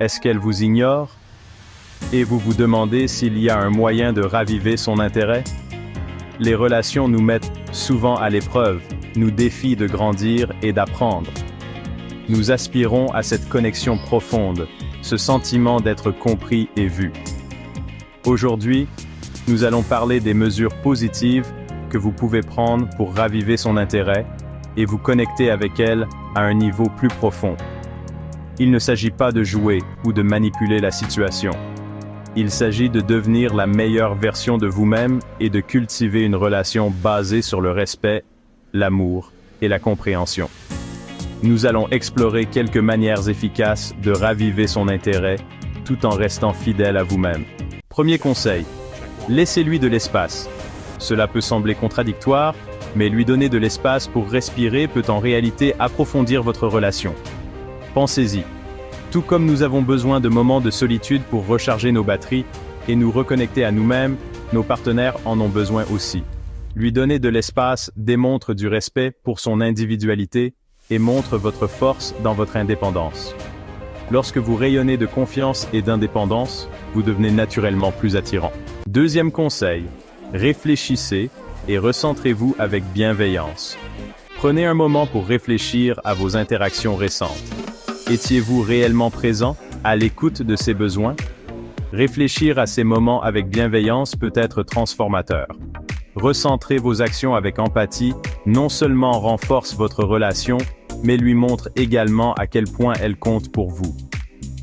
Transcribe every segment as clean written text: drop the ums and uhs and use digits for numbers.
Est-ce qu'elle vous ignore? Et vous vous demandez s'il y a un moyen de raviver son intérêt? Les relations nous mettent souvent à l'épreuve, nous défient de grandir et d'apprendre. Nous aspirons à cette connexion profonde, ce sentiment d'être compris et vu. Aujourd'hui, nous allons parler des mesures positives que vous pouvez prendre pour raviver son intérêt et vous connecter avec elle à un niveau plus profond. Il ne s'agit pas de jouer ou de manipuler la situation. Il s'agit de devenir la meilleure version de vous-même et de cultiver une relation basée sur le respect, l'amour et la compréhension. Nous allons explorer quelques manières efficaces de raviver son intérêt tout en restant fidèle à vous-même. Premier conseil, laissez-lui de l'espace. Cela peut sembler contradictoire, mais lui donner de l'espace pour respirer peut en réalité approfondir votre relation. Pensez-y. Tout comme nous avons besoin de moments de solitude pour recharger nos batteries et nous reconnecter à nous-mêmes, nos partenaires en ont besoin aussi. Lui donner de l'espace démontre du respect pour son individualité et montre votre force dans votre indépendance. Lorsque vous rayonnez de confiance et d'indépendance, vous devenez naturellement plus attirant. Deuxième conseil, réfléchissez et recentrez-vous avec bienveillance. Prenez un moment pour réfléchir à vos interactions récentes. Étiez-vous réellement présent, à l'écoute de ses besoins? Réfléchir à ces moments avec bienveillance peut être transformateur. Recentrer vos actions avec empathie non seulement renforce votre relation, mais lui montre également à quel point elle compte pour vous.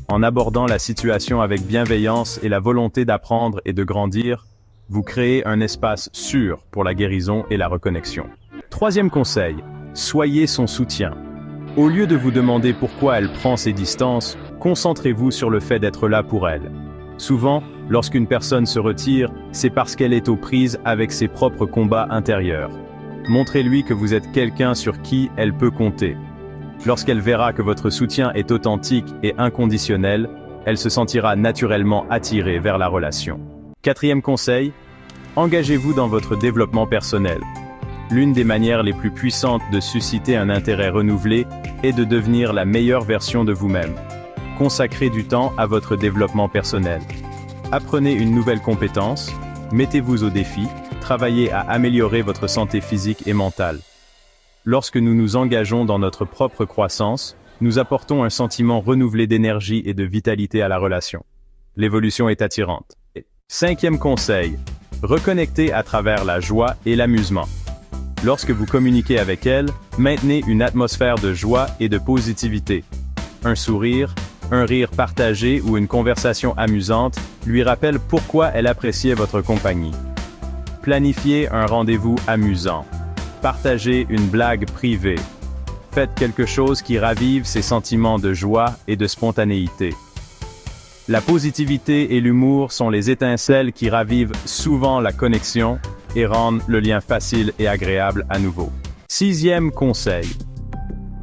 En abordant la situation avec bienveillance et la volonté d'apprendre et de grandir, vous créez un espace sûr pour la guérison et la reconnexion. Troisième conseil, soyez son soutien. Au lieu de vous demander pourquoi elle prend ses distances, concentrez-vous sur le fait d'être là pour elle. Souvent, lorsqu'une personne se retire, c'est parce qu'elle est aux prises avec ses propres combats intérieurs. Montrez-lui que vous êtes quelqu'un sur qui elle peut compter. Lorsqu'elle verra que votre soutien est authentique et inconditionnel, elle se sentira naturellement attirée vers la relation. Quatrième conseil, engagez-vous dans votre développement personnel. L'une des manières les plus puissantes de susciter un intérêt renouvelé est de devenir la meilleure version de vous-même. Consacrez du temps à votre développement personnel. Apprenez une nouvelle compétence, mettez-vous au défi, travaillez à améliorer votre santé physique et mentale. Lorsque nous nous engageons dans notre propre croissance, nous apportons un sentiment renouvelé d'énergie et de vitalité à la relation. L'évolution est attirante. Cinquième conseil, reconnectez à travers la joie et l'amusement. Lorsque vous communiquez avec elle, maintenez une atmosphère de joie et de positivité. Un sourire, un rire partagé ou une conversation amusante lui rappelle pourquoi elle appréciait votre compagnie. Planifiez un rendez-vous amusant. Partagez une blague privée. Faites quelque chose qui ravive ses sentiments de joie et de spontanéité. La positivité et l'humour sont les étincelles qui ravivent souvent la connexion et rendent le lien facile et agréable à nouveau. Sixième conseil.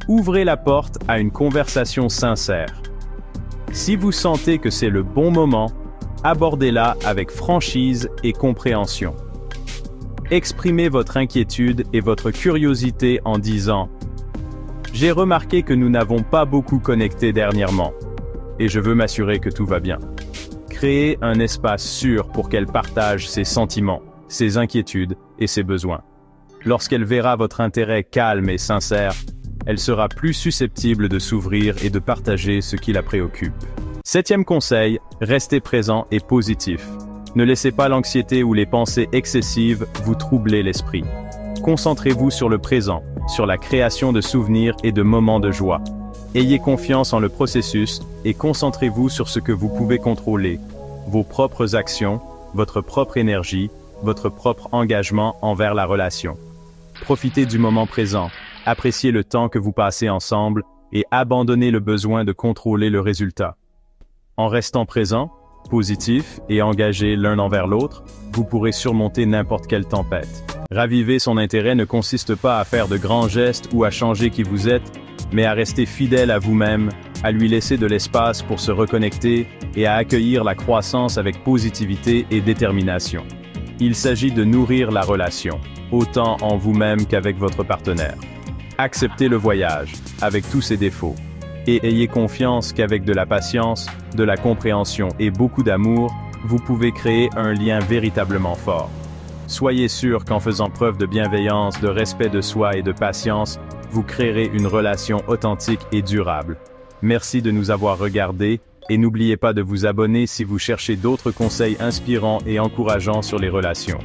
Ouvrez la porte à une conversation sincère. Si vous sentez que c'est le bon moment, abordez-la avec franchise et compréhension. Exprimez votre inquiétude et votre curiosité en disant « J'ai remarqué que nous n'avons pas beaucoup connecté dernièrement, et je veux m'assurer que tout va bien. » Créez un espace sûr pour qu'elle partage ses sentiments, ses inquiétudes et ses besoins. Lorsqu'elle verra votre intérêt calme et sincère, elle sera plus susceptible de s'ouvrir et de partager ce qui la préoccupe. Septième conseil, restez présent et positif. Ne laissez pas l'anxiété ou les pensées excessives vous troubler l'esprit. Concentrez-vous sur le présent, sur la création de souvenirs et de moments de joie. Ayez confiance en le processus et concentrez-vous sur ce que vous pouvez contrôler, vos propres actions, votre propre énergie, votre propre engagement envers la relation. Profitez du moment présent, appréciez le temps que vous passez ensemble et abandonnez le besoin de contrôler le résultat. En restant présent, positif et engagé l'un envers l'autre, vous pourrez surmonter n'importe quelle tempête. Raviver son intérêt ne consiste pas à faire de grands gestes ou à changer qui vous êtes, mais à rester fidèle à vous-même, à lui laisser de l'espace pour se reconnecter et à accueillir la croissance avec positivité et détermination. Il s'agit de nourrir la relation, autant en vous-même qu'avec votre partenaire. Acceptez le voyage, avec tous ses défauts. Et ayez confiance qu'avec de la patience, de la compréhension et beaucoup d'amour, vous pouvez créer un lien véritablement fort. Soyez sûr qu'en faisant preuve de bienveillance, de respect de soi et de patience, vous créerez une relation authentique et durable. Merci de nous avoir regardés, et n'oubliez pas de vous abonner si vous cherchez d'autres conseils inspirants et encourageants sur les relations.